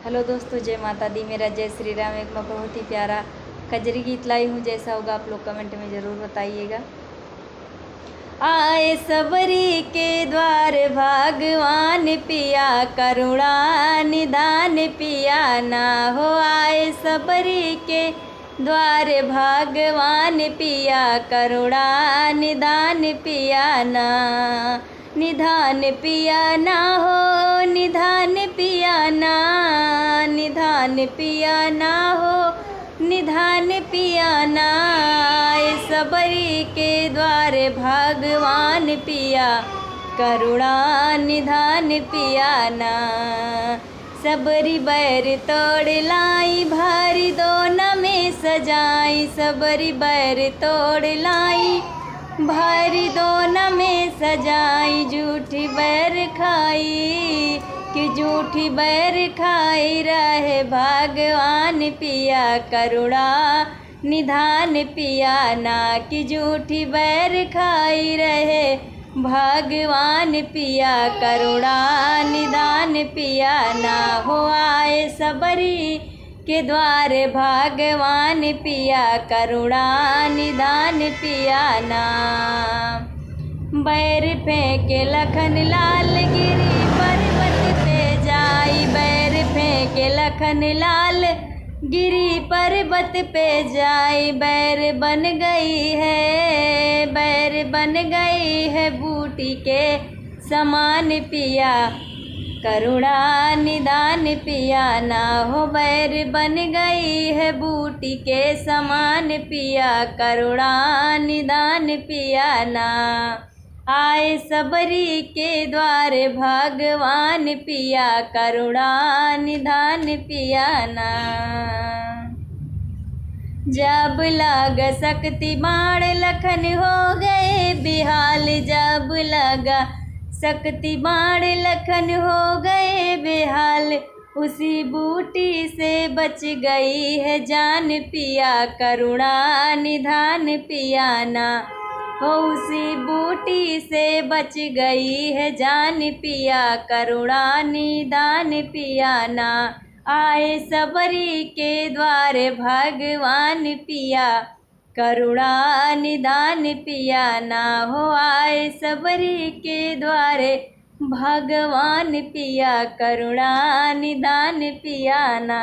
Hello दोस्तों, जय माता दी। मेरा जय श्री राम। एक मैं बहुत ही प्यारा कजरी गीत लाई हूँ। जैसा होगा आप लोग कमेंट में ज़रूर बताइएगा। आए सबरी के द्वार भगवान पिया, करुणा निदान पिया ना हो। आए सबरी के द्वार भगवान पिया, करुणा निदान पिया ना। निधान पिया ना हो, निधान पिया ना, निधान पिया ना हो, निधान पिया ना। सबरी के द्वारे भगवान पिया, करुणा निधान पिया ना। सबरी बैर तोड़ लाई, भारी दोना में सजाई। सबरी बैर तोड़ लाई, भारी दोना में सजाई। झूठी बैर खाई कि झूठी बैर खाई रहे भगवान पिया, करुणा निधान पिया ना। कि झूठी बैर खाई रहे भगवान पिया, करुणा निदान पिया ना हो। आए सबरी के द्वारे भगवान पिया, करुणा निदान पिया ना। बैर फेंके लखन लाल गिरी पर्वत पे जाई। बैर फेंके लखन लाल गिरी पर्वत पे जाई। बैर बन गई है, बैर बन गई है बूटी के समान पिया, करुणा निदान पिया ना हो। बैर बन गई है बूटी के समान पिया, करुणा निदान पिया ना। आए सबरी के द्वारे भगवान पिया, करुणा निधान पिया ना। जब लग शक्ति बाण लखन हो गए बेहाल। जब लगा शक्ति बाण लखन हो गए बेहाल। उसी बूटी से बच गई है जान पिया, करुणा निधान पिया ना हो। उसी बूटी से बच गई है जान पिया, करुणा निदान पिया ना। आए सबरी के द्वारे भगवान पिया, करुणा निदान पिया ना हो। आए सबरी के द्वारे भगवान पिया, करुणा निदान पिया ना।